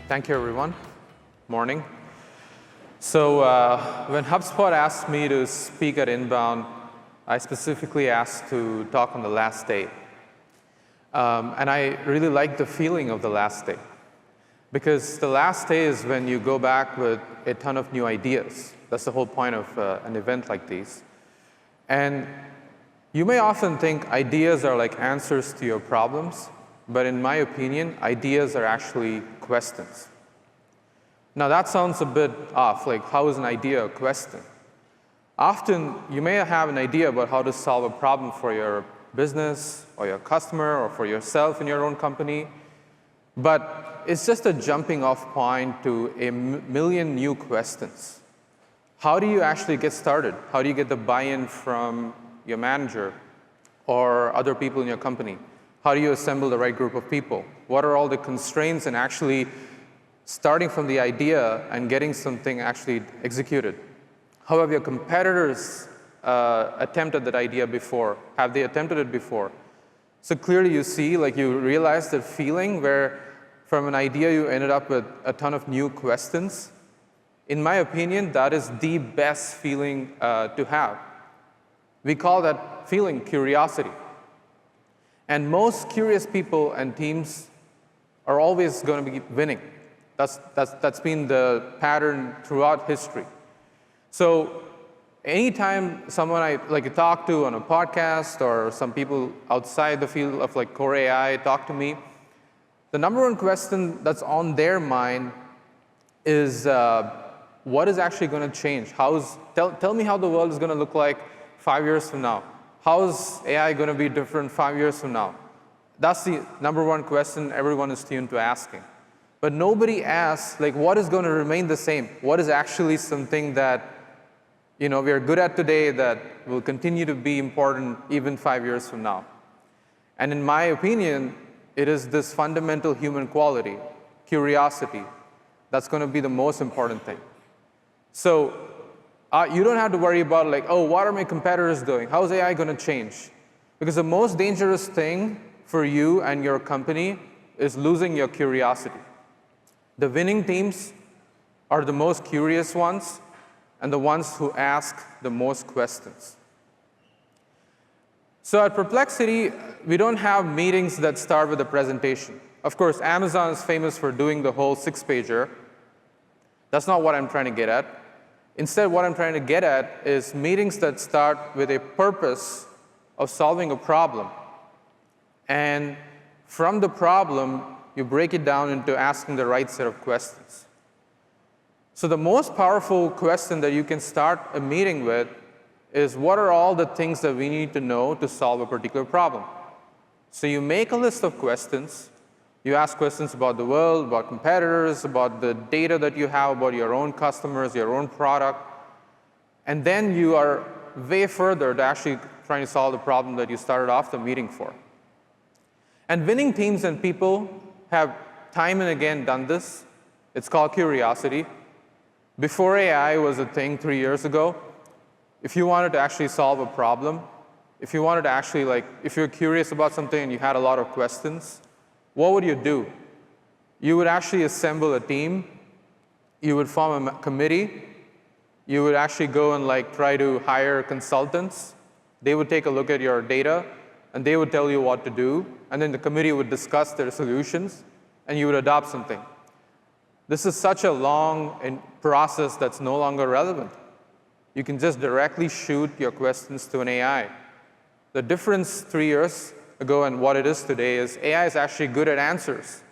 Thank you, everyone. Morning. So when HubSpot asked me to speak at Inbound, I specifically asked to talk on the last day. And I really like the feeling of the last day, because the last day is when you go back with a ton of new ideas. That's the whole point of an event like these. And you may often think ideas are like answers to your problems, but in my opinion, ideas are actually questions. Now that sounds a bit off, like how is an idea a question? Often you may have an idea about how to solve a problem for your business or your customer or for yourself in your own company, but it's just a jumping off point to a million new questions. How do you actually get started? How do you get the buy-in from your manager or other people in your company? How do you assemble the right group of people? What are all the constraints in actually starting from the idea and getting something actually executed? How have your competitors attempted that idea before? Have they attempted it before? So clearly you see, like you realize that feeling where from an idea you ended up with a ton of new questions. In my opinion, that is the best feeling to have. We call that feeling curiosity. And most curious people and teams are always going to be winning. That's been the pattern throughout history. So anytime someone I talk to on a podcast or some people outside the field of like core AI talk to me, the number one question that's on their mind is what is actually going to change? Tell me how the world is going to look like 5 years from now. How is AI going to be different 5 years from now? That's the number one question everyone is tuned to asking. But nobody asks, like, what is going to remain the same? What is actually something that we are good at today that will continue to be important even 5 years from now? And in my opinion, it is this fundamental human quality, curiosity, that's going to be the most important thing. So you don't have to worry about like, oh, what are my competitors doing? How is AI going to change? Because the most dangerous thing for you and your company is losing your curiosity. The winning teams are the most curious ones and the ones who ask the most questions. So at Perplexity, we don't have meetings that start with a presentation. Of course, Amazon is famous for doing the whole 6-pager. That's not what I'm trying to get at. Instead, what I'm trying to get at is meetings that start with a purpose of solving a problem. And from the problem, you break it down into asking the right set of questions. So the most powerful question that you can start a meeting with is, what are all the things that we need to know to solve a particular problem? So you make a list of questions. You ask questions about the world, about competitors, about the data that you have about your own customers, your own product. And then you are way further to actually trying to solve the problem that you started off the meeting for. And winning teams and people have time and again done this. It's called curiosity. Before AI was a thing 3 years ago, if you wanted to actually solve a problem, if you wanted to actually if you're curious about something and you had a lot of questions, what would you do? You would actually assemble a team. You would form a committee. You would actually go and try to hire consultants. They would take a look at your data, and they would tell you what to do. And then the committee would discuss their solutions, and you would adopt something. This is such a long process that's no longer relevant. You can just directly shoot your questions to an AI. The difference 3 years ago and what it is today is AI is actually good at answers.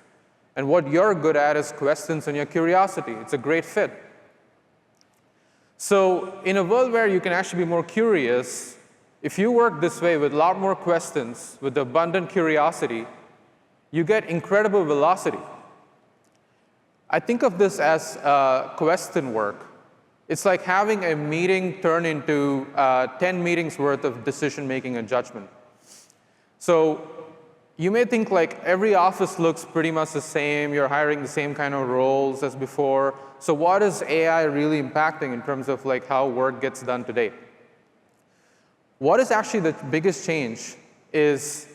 And what you're good at is questions and your curiosity. It's a great fit. So in a world where you can actually be more curious, if you work this way with a lot more questions, with abundant curiosity, you get incredible velocity. I think of this as question work. It's like having a meeting turn into 10 meetings worth of decision-making and judgment. So you may think every office looks pretty much the same. You're hiring the same kind of roles as before. So what is AI really impacting in terms of how work gets done today? What is actually the biggest change is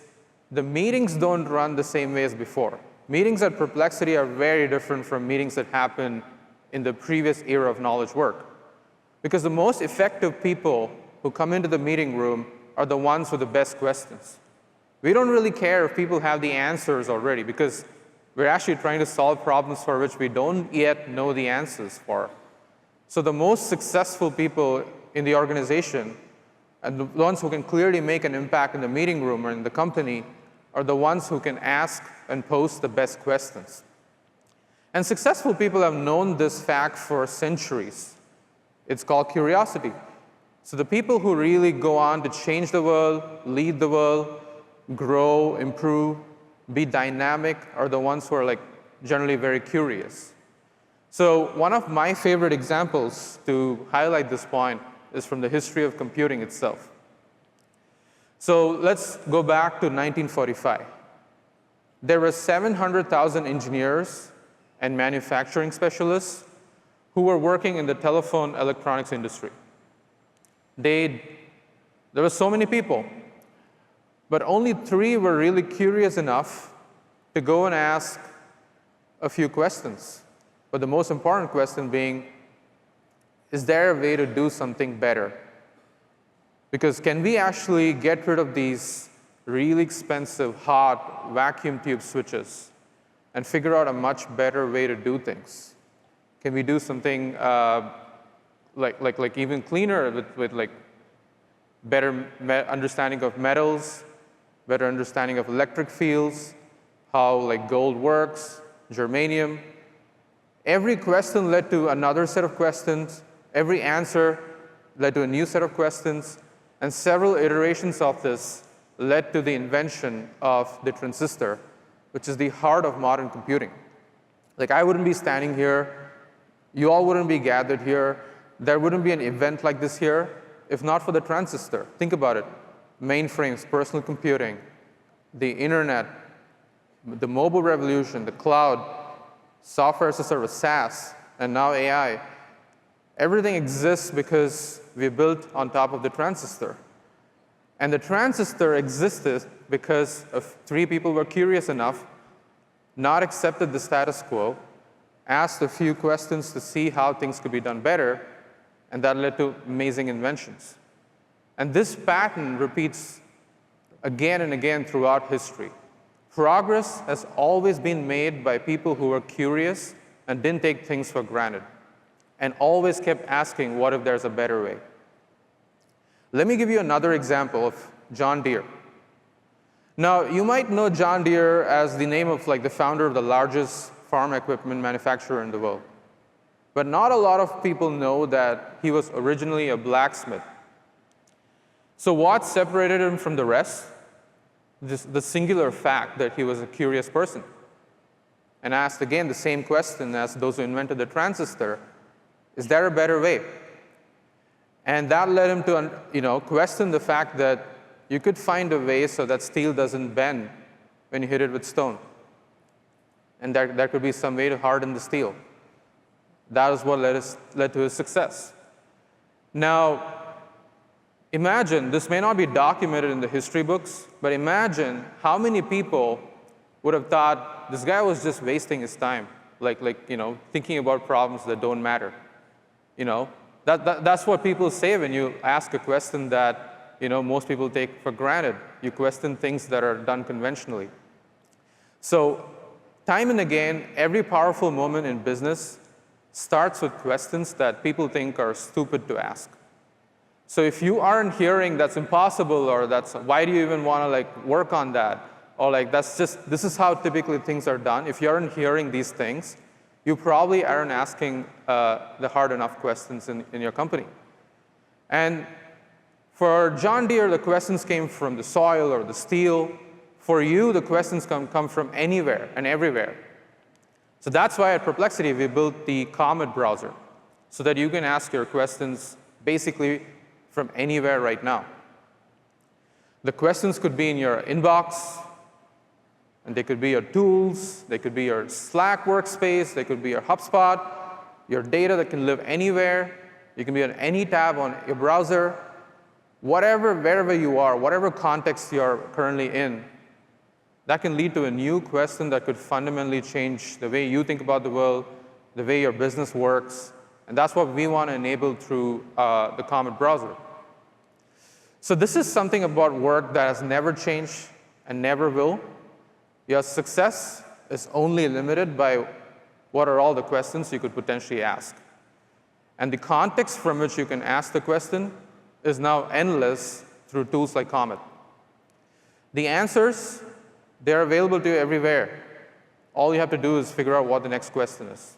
the meetings don't run the same way as before. meetings at Perplexity are very different from meetings that happen in the previous era of knowledge work. Because the most effective people who come into the meeting room are the ones with the best questions. We don't really care if people have the answers already, because we're actually trying to solve problems for which we don't yet know the answers for. So the most successful people in the organization, and the ones who can clearly make an impact in the meeting room or in the company, are the ones who can ask and pose the best questions. And successful people have known this fact for centuries. It's called curiosity. So the people who really go on to change the world, lead the world, grow, improve, be dynamic are the ones who are generally very curious. So one of my favorite examples to highlight this point is from the history of computing itself. So let's go back to 1945. There were 700,000 engineers and manufacturing specialists who were working in the telephone electronics industry. There were so many people, but only 3 were really curious enough to go and ask a few questions. But the most important question being, is there a way to do something better? Because can we actually get rid of these really expensive, hot vacuum tube switches and figure out a much better way to do things? Can we do something like even cleaner with better understanding of metals, better understanding of electric fields, how gold works, germanium? Every question led to another set of questions. Every answer led to a new set of questions. And several iterations of this led to the invention of the transistor, which is the heart of modern computing. I wouldn't be standing here. You all wouldn't be gathered here. There wouldn't be an event like this here if not for the transistor. Think about it. Mainframes, personal computing, the internet, the mobile revolution, the cloud, software as a service, SaaS, and now AI. Everything exists because we built on top of the transistor. And the transistor existed because 3 people were curious enough, not accepted the status quo, asked a few questions to see how things could be done better, and that led to amazing inventions. And this pattern repeats again and again throughout history. Progress has always been made by people who were curious and didn't take things for granted, and always kept asking, what if there's a better way? Let me give you another example of John Deere. Now, you might know John Deere as the name of the founder of the largest farm equipment manufacturer in the world. But not a lot of people know that he was originally a blacksmith. So what separated him from the rest? The singular fact that he was a curious person, and asked again the same question as those who invented the transistor: is there a better way? And that led him to question the fact that you could find a way so that steel doesn't bend when you hit it with stone, and there could be some way to harden the steel. That is what led to his success. Now, imagine, this may not be documented in the history books, but imagine how many people would have thought this guy was just wasting his time, thinking about problems that don't matter. That's what people say when you ask a question that most people take for granted. You question things that are done conventionally. So time and again, every powerful moment in business starts with questions that people think are stupid to ask. So if you aren't hearing that's impossible, or that's why do you even want to work on that, or this is how typically things are done, if you aren't hearing these things, you probably aren't asking the hard enough questions in your company. And for John Deere, the questions came from the soil or the steel. For you, the questions come from anywhere and everywhere. So that's why at Perplexity, we built the Comet browser, so that you can ask your questions basically from anywhere right now. The questions could be in your inbox, and they could be your tools, they could be your Slack workspace, they could be your HubSpot, your data that can live anywhere. You can be on any tab on your browser. Wherever you are, whatever context you are currently in, That can lead to a new question that could fundamentally change the way you think about the world, the way your business works, and that's what we want to enable through the Comet browser. So this is something about work that has never changed and never will. Your success is only limited by what are all the questions you could potentially ask. And the context from which you can ask the question is now endless through tools like Comet. The answers, they're available to you everywhere. All you have to do is figure out what the next question is.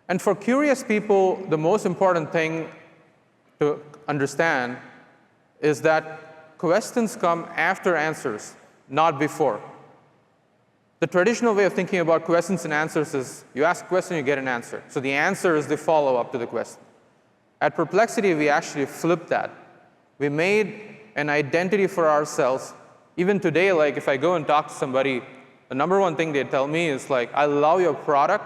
And for curious people, the most important thing to understand is that questions come after answers, not before. The traditional way of thinking about questions and answers is you ask a question, you get an answer. So the answer is the follow-up to the question. At Perplexity, we actually flipped that. We made an identity for ourselves. Even today, like if I go and talk to somebody, the number one thing they tell me is like, I love your product.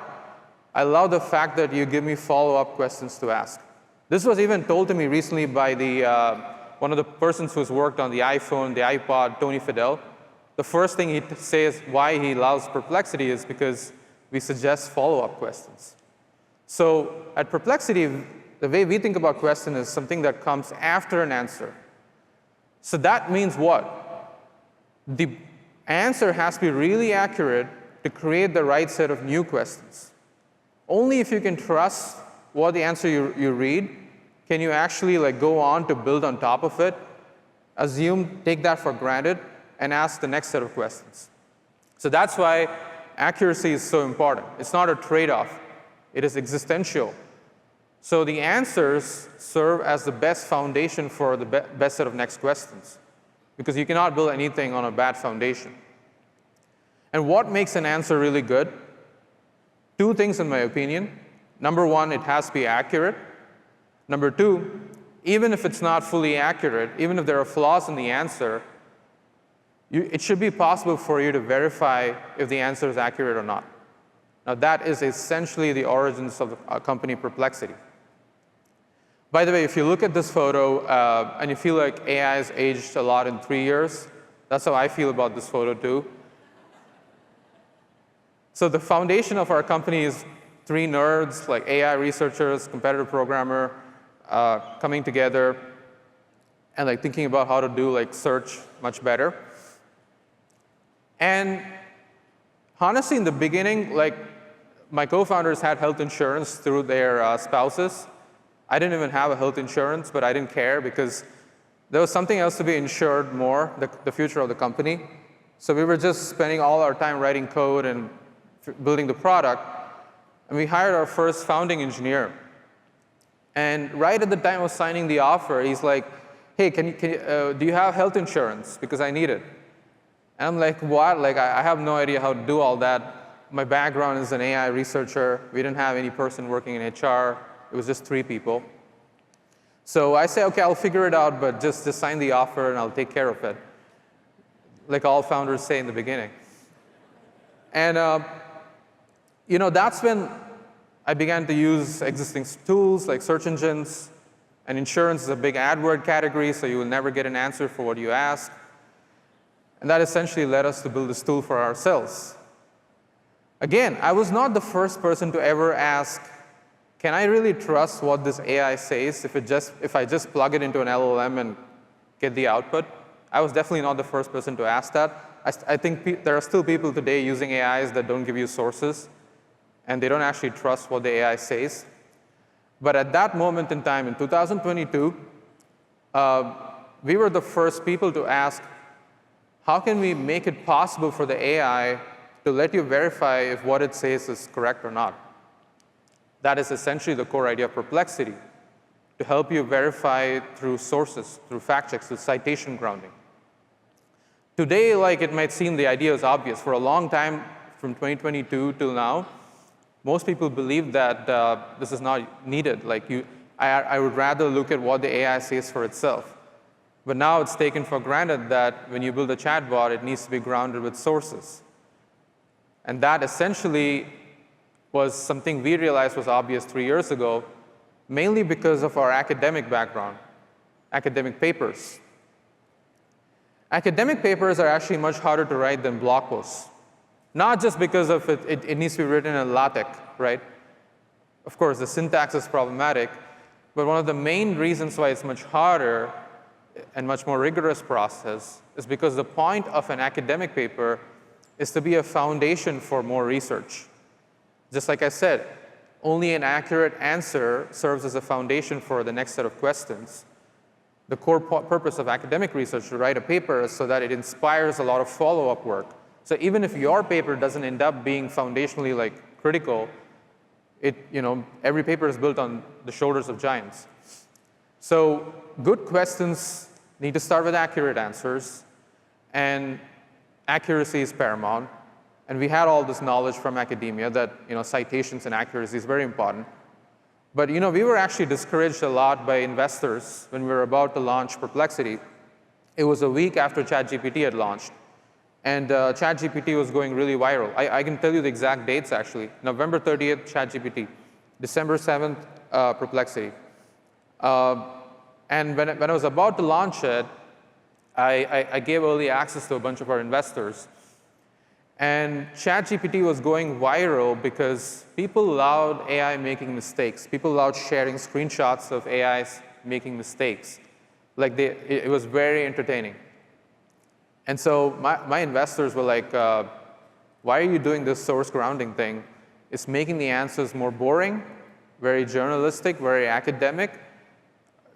I love the fact that you give me follow-up questions to ask. This was even told to me recently by one of the persons who's worked on the iPhone, the iPod, Tony Fadell. The first thing he says why he loves Perplexity is because we suggest follow-up questions. So at Perplexity, the way we think about question is something that comes after an answer. So that means what? The answer has to be really accurate to create the right set of new questions. Only if you can trust what the answer you read, can you actually like go on to build on top of it, assume, take that for granted, and ask the next set of questions. So that's why accuracy is so important. It's not a trade-off. It is existential. So the answers serve as the best foundation for the best set of next questions, because you cannot build anything on a bad foundation. And what makes an answer really good? Two things, in my opinion. Number one, it has to be accurate. Number two, even if it's not fully accurate, even if there are flaws in the answer, it should be possible for you to verify if the answer is accurate or not. Now, that is essentially the origins of the company Perplexity. By the way, if you look at this photo and you feel like AI has aged a lot in 3 years, that's how I feel about this photo too. So the foundation of our company is 3 nerds, like AI researchers, competitive programmer, coming together and like thinking about how to do like search much better. And honestly, in the beginning, like my co-founders had health insurance through their spouses. I didn't even have a health insurance, but I didn't care because there was something else to be insured more, the future of the company. So we were just spending all our time writing code and building the product. And we hired our first founding engineer. And right at the time of signing the offer, he's like, hey, do you have health insurance? Because I need it. And I'm like, what? Like, I have no idea how to do all that. My background is an AI researcher. We didn't have any person working in HR. It was just 3 people. So I say, OK, I'll figure it out, but just sign the offer, and I'll take care of it, like all founders say in the beginning. And that's when I began to use existing tools like search engines. And insurance is a big ad word category, so you will never get an answer for what you ask. And that essentially led us to build this tool for ourselves. Again, I was not the first person to ever ask, can I really trust what this AI says if I just plug it into an LLM and get the output? I was definitely not the first person to ask that. I think there are still people today using AIs that don't give you sources, and they don't actually trust what the AI says. But at that moment in time, in 2022, we were the first people to ask, how can we make it possible for the AI to let you verify if what it says is correct or not? That is essentially the core idea of Perplexity, to help you verify through sources, through fact checks, through citation grounding. Today, like it might seem the idea is obvious. For a long time, from 2022 till now, most people believe that this is not needed. Like I would rather look at what the AI says for itself. But now it's taken for granted that when you build a chatbot, it needs to be grounded with sources. And that essentially was something we realized was obvious 3 years ago, mainly because of our academic background, academic papers. Academic papers are actually much harder to write than blog posts. Not just because of it needs to be written in LaTeX, right? Of course, the syntax is problematic, but one of the main reasons why it's much harder and much more rigorous process is because the point of an academic paper is to be a foundation for more research. Just like I said, only an accurate answer serves as a foundation for the next set of questions. The core purpose of academic research to write a paper is so that it inspires a lot of follow-up work. So even if your paper doesn't end up being foundationally critical, every paper is built on the shoulders of giants. So good questions need to start with accurate answers, and accuracy is paramount. And we had all this knowledge from academia that citations and accuracy is very important. But we were actually discouraged a lot by investors when we were about to launch Perplexity. It was a week after ChatGPT had launched, and ChatGPT was going really viral. I can tell you the exact dates, actually. November 30th, ChatGPT. December 7th, Perplexity. And when I was about to launch it, I gave early access to a bunch of our investors. And ChatGPT was going viral because people loved AI making mistakes. People loved sharing screenshots of AIs making mistakes. It was very entertaining. And so my investors were like, why are you doing this source grounding thing? It's making the answers more boring, very journalistic, very academic.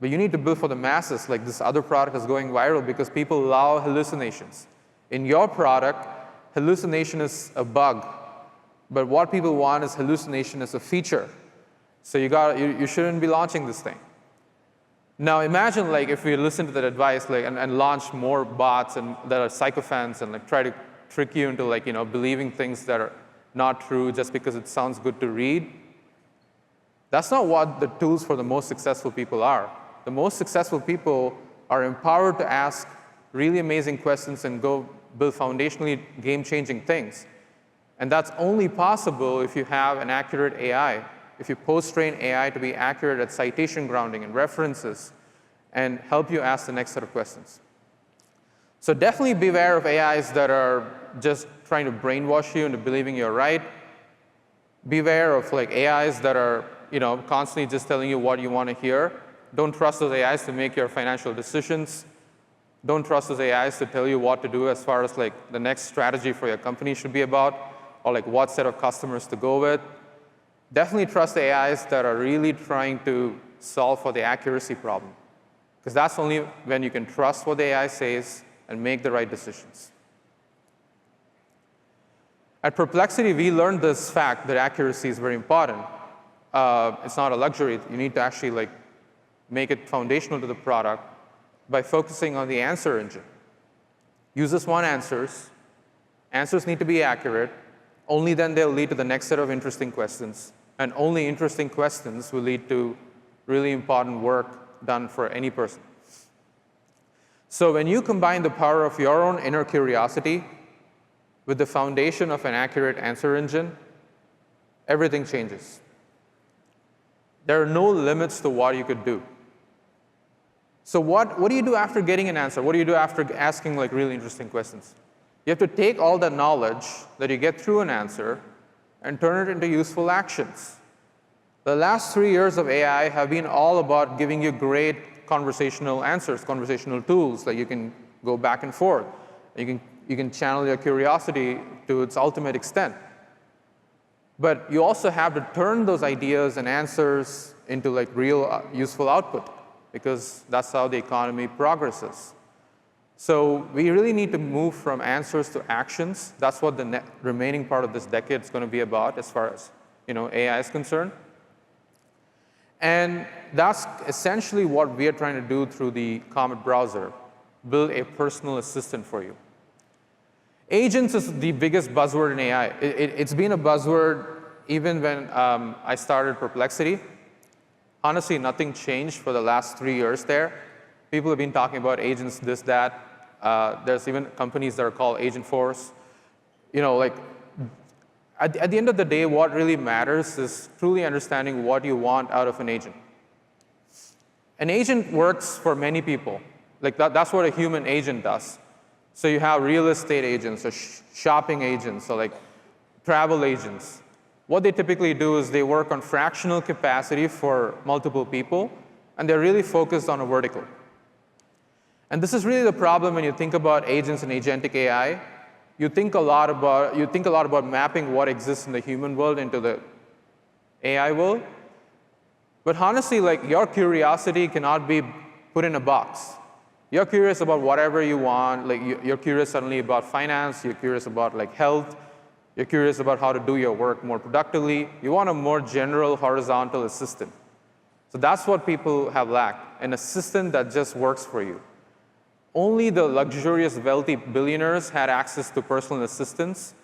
But you need to build for the masses. Like, this other product is going viral because people love hallucinations. In your product, hallucination is a bug, but what people want is hallucination as a feature. So you shouldn't be launching this thing. Now imagine if we listen to that advice and launch more bots that are sycophants and try to trick you into believing things that are not true just because it sounds good to read. That's not what the tools for the most successful people are. The most successful people are empowered to ask really amazing questions and go build foundationally game-changing things. And that's only possible if you have an accurate AI, if you post-train AI to be accurate at citation grounding and references and help you ask the next set of questions. So definitely beware of AIs that are just trying to brainwash you into believing you're right. Beware of AIs that are constantly just telling you what you want to hear. Don't trust those AIs to make your financial decisions. Don't trust those AIs to tell you what to do as far as the next strategy for your company should be about, or what set of customers to go with. Definitely trust the AIs that are really trying to solve for the accuracy problem, because that's only when you can trust what the AI says and make the right decisions. At Perplexity, we learned this fact that accuracy is very important. It's not a luxury. You need to actually make it foundational to the product by focusing on the answer engine. Users want answers. Answers need to be accurate. Only then they'll lead to the next set of interesting questions. And only interesting questions will lead to really important work done for any person. So when you combine the power of your own inner curiosity with the foundation of an accurate answer engine, everything changes. There are no limits to what you could do. So what do you do after getting an answer? What do you do after asking really interesting questions? You have to take all that knowledge that you get through an answer and turn it into useful actions. The last 3 years of AI have been all about giving you great conversational answers, conversational tools that you can go back and forth. You can channel your curiosity to its ultimate extent. But you also have to turn those ideas and answers into real useful output, because that's how the economy progresses. So we really need to move from answers to actions. That's what the remaining part of this decade is going to be about as far as AI is concerned. And that's essentially what we are trying to do through the Comet browser, build a personal assistant for you. Agents is the biggest buzzword in AI. It's been a buzzword even when I started Perplexity. Honestly, nothing changed for the last 3 years there. People have been talking about agents, this, that. There's even companies that are called Agent Force. At the end of the day, what really matters is truly understanding what you want out of an agent. An agent works for many people. That's what a human agent does. So you have real estate agents or shopping agents or like travel agents. What they typically do is they work on fractional capacity for multiple people, and they're really focused on a vertical. And this is really the problem when you think about agents and agentic AI. You think a lot about mapping what exists in the human world into the AI world. But honestly, like, your curiosity cannot be put in a box. You're curious about whatever you want. Like, you're curious suddenly about finance. You're curious about like health. You're curious about how to do your work more productively. You want a more general horizontal assistant. So that's what people have lacked, an assistant that just works for you. Only the luxurious, wealthy billionaires had access to personal assistants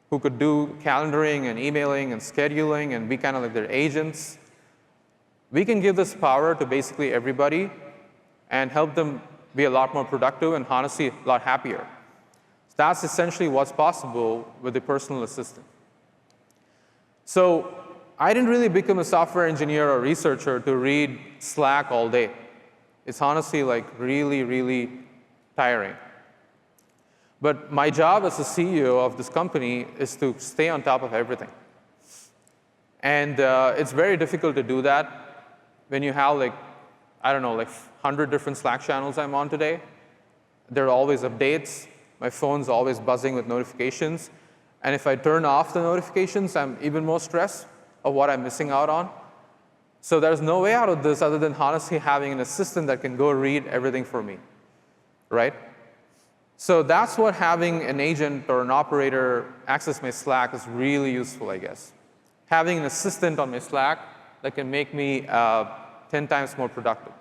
who could do calendaring and emailing and scheduling and be kind of like their agents. We can give this power to basically everybody and help them be a lot more productive and honestly a lot happier. That's essentially what's possible with the personal assistant. So I didn't really become a software engineer or researcher to read Slack all day. It's honestly like really, really tiring. But my job as the CEO of this company is to stay on top of everything. And it's very difficult to do that when you have like, I don't know, like 100 different Slack channels I'm on today. There are always updates. My phone's always buzzing with notifications. And if I turn off the notifications, I'm even more stressed of what I'm missing out on. So there's no way out of this other than honestly having an assistant that can go read everything for me, right? So that's what having an agent or an operator access my Slack is really useful, I guess. Having an assistant on my Slack that can make me 10 times more productive.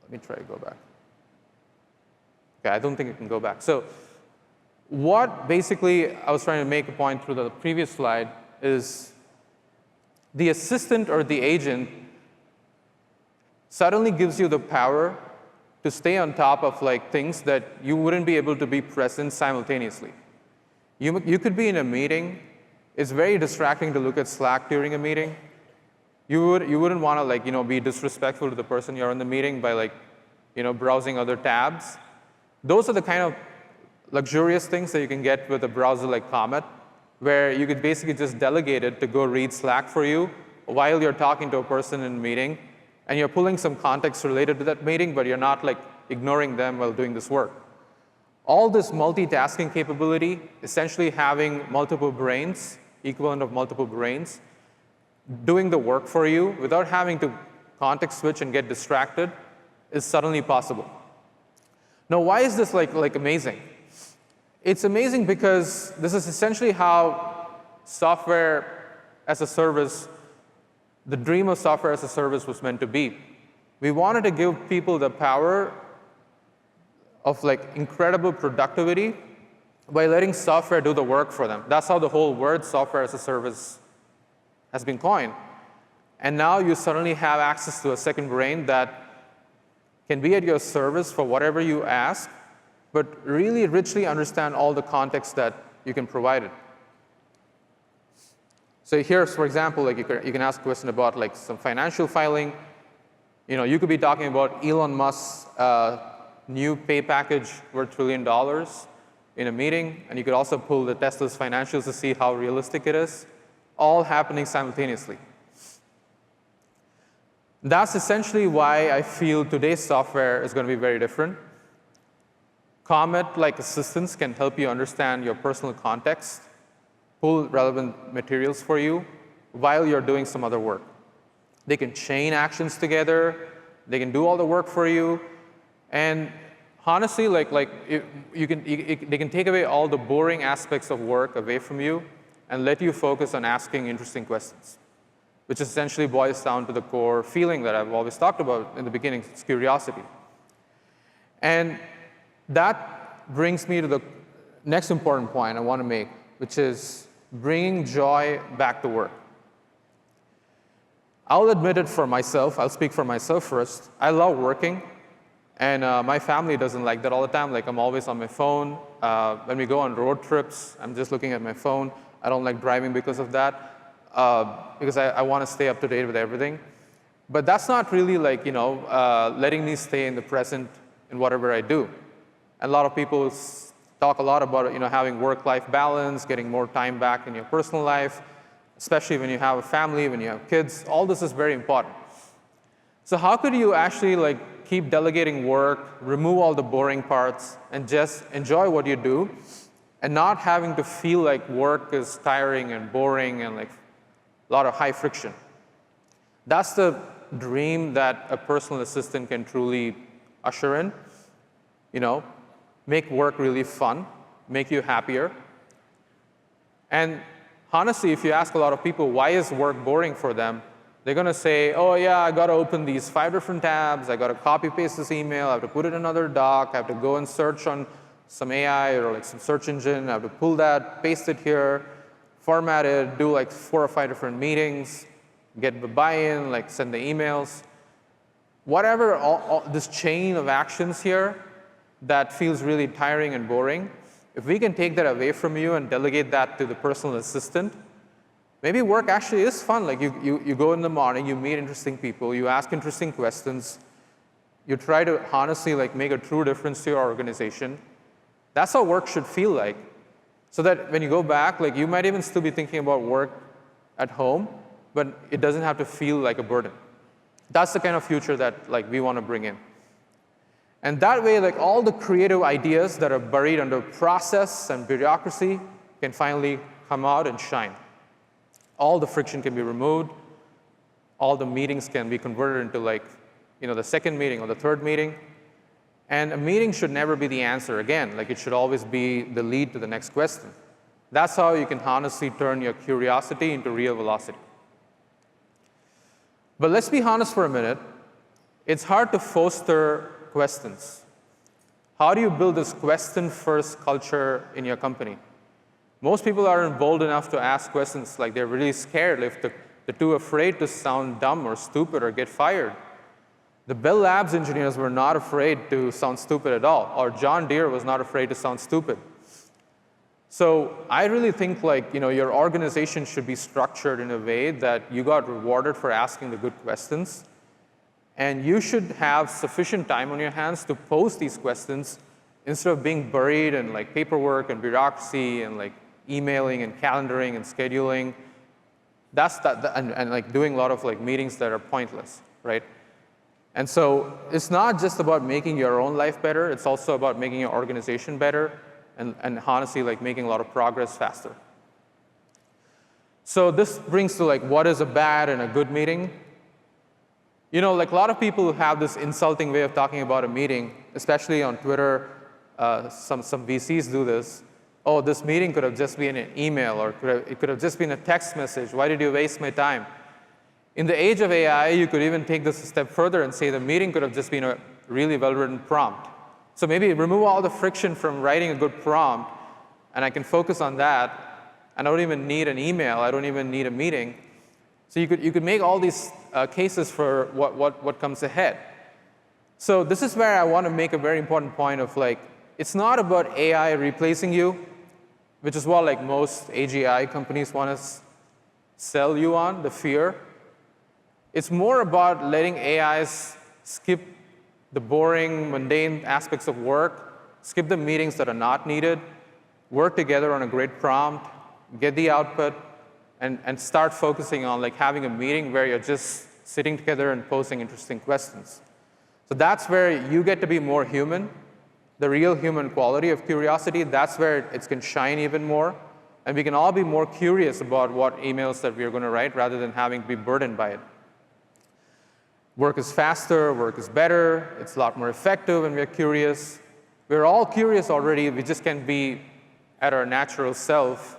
Let me try to go back. Okay, I don't think it can go back. So what basically I was trying to make a point through the previous slide is the assistant or the agent suddenly gives you the power to stay on top of like things that you wouldn't be able to be present simultaneously. You could be in a meeting. It's very distracting to look at Slack during a meeting. You wouldn't want to like, be disrespectful to the person you're in the meeting by like, browsing other tabs. Those are the kind of luxurious things that you can get with a browser like Comet, where you could basically just delegate it to go read Slack for you while you're talking to a person in a meeting, and you're pulling some context related to that meeting, but you're not like ignoring them while doing this work. All this multitasking capability, essentially having multiple brains, equivalent of multiple brains, doing the work for you without having to context switch and get distracted is suddenly possible. Now, why is this like amazing? It's amazing because this is essentially how software as a service, the dream of software as a service was meant to be. We wanted to give people the power of like incredible productivity by letting software do the work for them. That's how the whole word software as a service has been coined. And now you suddenly have access to a second brain that can be at your service for whatever you ask, but really richly understand all the context that you can provide it. So here, for example, like you can ask a question about like some financial filing. You could be talking about Elon Musk's new pay package worth $1 trillion in a meeting, and you could also pull the Tesla's financials to see how realistic it is, all happening simultaneously. That's essentially why I feel today's software is going to be very different. Comet-like assistants can help you understand your personal context, pull relevant materials for you while you're doing some other work. They can chain actions together. They can do all the work for you. And honestly, they can take away all the boring aspects of work away from you and let you focus on asking interesting questions, which essentially boils down to the core feeling that I've always talked about in the beginning. It's curiosity. And that brings me to the next important point I want to make, which is bringing joy back to work. I'll admit it for myself. I'll speak for myself first. I love working, and my family doesn't like that all the time. Like, I'm always on my phone. When we go on road trips, I'm just looking at my phone. I don't like driving because of that, because I want to stay up to date with everything. But that's not really like, letting me stay in the present in whatever I do. And a lot of people talk a lot about having work-life balance, getting more time back in your personal life, especially when you have a family, when you have kids. All this is very important. So how could you actually keep delegating work, remove all the boring parts, and just enjoy what you do, and not having to feel like work is tiring and boring and a lot of high friction? That's the dream that a personal assistant can truly usher in. Make work really fun, make you happier. And honestly, if you ask a lot of people why is work boring for them, they're going to say, oh yeah, I got to open these 5 different tabs, I got to copy paste this email, I have to put it in another doc, I have to go and search on some AI or some search engine, I have to pull that, paste it here, format it, do 4 or 5 different meetings, get the buy-in, send the emails. Whatever, all this chain of actions here that feels really tiring and boring, if we can take that away from you and delegate that to the personal assistant, maybe work actually is fun. You go in the morning, you meet interesting people, you ask interesting questions, you try to honestly make a true difference to your organization. That's how work should feel like. So that when you go back, you might even still be thinking about work at home, but it doesn't have to feel like a burden. That's the kind of future that we want to bring in. And that way, all the creative ideas that are buried under process and bureaucracy can finally come out and shine. All the friction can be removed. All the meetings can be converted into the second meeting or the third meeting. And a meeting should never be the answer again. It should always be the lead to the next question. That's how you can honestly turn your curiosity into real velocity. But let's be honest for a minute. It's hard to foster questions. How do you build this question-first culture in your company? Most people aren't bold enough to ask questions. They're really scared if they're too afraid to sound dumb or stupid or get fired. The Bell Labs engineers were not afraid to sound stupid at all, or John Deere was not afraid to sound stupid. So I really think your organization should be structured in a way that you got rewarded for asking the good questions. And you should have sufficient time on your hands to pose these questions instead of being buried in paperwork and bureaucracy and emailing and calendaring and scheduling. And doing a lot of meetings that are pointless, right? And so it's not just about making your own life better, it's also about making your organization better and honestly making a lot of progress faster. So this brings to what is a bad and a good meeting. A lot of people have this insulting way of talking about a meeting, especially on Twitter. Some VCs do this. Oh, this meeting could have just been an email, or it could have just been a text message. Why did you waste my time? In the age of AI, you could even take this a step further and say the meeting could have just been a really well-written prompt. So maybe remove all the friction from writing a good prompt, and I can focus on that. I don't even need an email. I don't even need a meeting. So you could make all these cases for what comes ahead. So this is where I want to make a very important point of it's not about AI replacing you, which is what most AGI companies want to sell you on, the fear. It's more about letting AIs skip the boring, mundane aspects of work, skip the meetings that are not needed, work together on a great prompt, get the output, and start focusing on having a meeting where you're just sitting together and posing interesting questions. So that's where you get to be more human, the real human quality of curiosity. That's where it can shine even more. And we can all be more curious about what emails that we're going to write rather than having to be burdened by it. Work is faster, work is better, it's a lot more effective when we're curious. We're all curious already, we just can't be at our natural self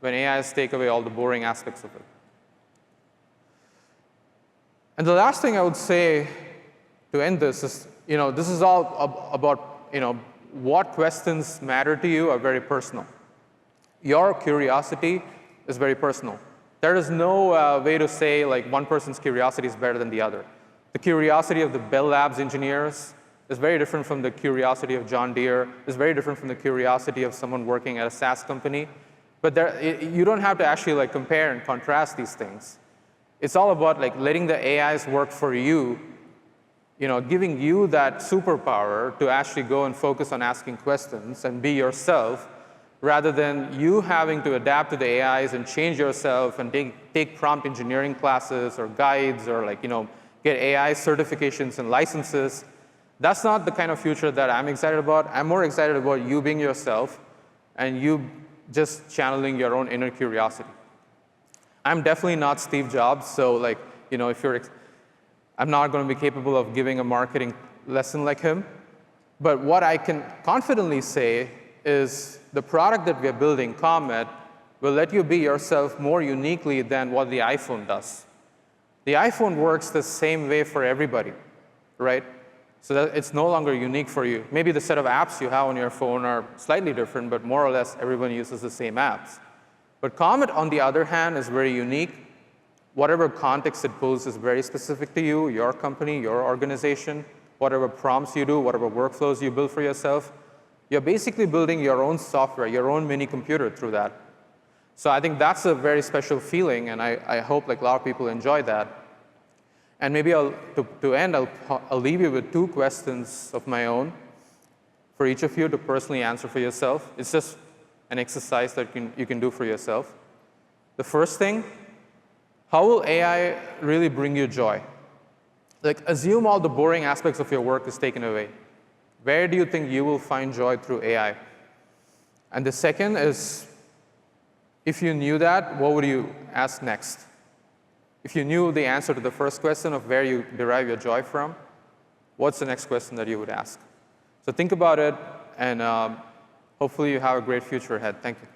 when AIs take away all the boring aspects of it. And the last thing I would say to end this is, this is all about, what questions matter to you are very personal. Your curiosity is very personal. There is no way to say one person's curiosity is better than the other. The curiosity of the Bell Labs engineers is very different from the curiosity of John Deere, is very different from the curiosity of someone working at a SaaS company. But you don't have to actually compare and contrast these things. It's all about letting the AIs work for you giving you that superpower to actually go and focus on asking questions and be yourself, rather than you having to adapt to the AIs and change yourself and take prompt engineering classes or guides or get AI certifications and licenses. That's not the kind of future that I'm excited about. I'm more excited about you being yourself and you just channeling your own inner curiosity. I'm definitely not Steve Jobs, so I'm not going to be capable of giving a marketing lesson like him. But what I can confidently say is the product that we're building, Comet, will let you be yourself more uniquely than what the iPhone does. The iPhone works the same way for everybody, right? So that it's no longer unique for you. Maybe the set of apps you have on your phone are slightly different, but more or less everyone uses the same apps. But Comet, on the other hand, is very unique. Whatever context it pulls is very specific to you, your company, your organization, whatever prompts you do, whatever workflows you build for yourself. You're basically building your own software, your own mini computer through that. So I think that's a very special feeling, and I hope a lot of people enjoy that. And maybe to end, I'll leave you with 2 questions of my own for each of you to personally answer for yourself. It's just an exercise that you can do for yourself. The first thing, how will AI really bring you joy? Assume all the boring aspects of your work is taken away. Where do you think you will find joy through AI? And the second is, if you knew that, what would you ask next? If you knew the answer to the first question of where you derive your joy from, what's the next question that you would ask? So think about it, and hopefully you have a great future ahead. Thank you.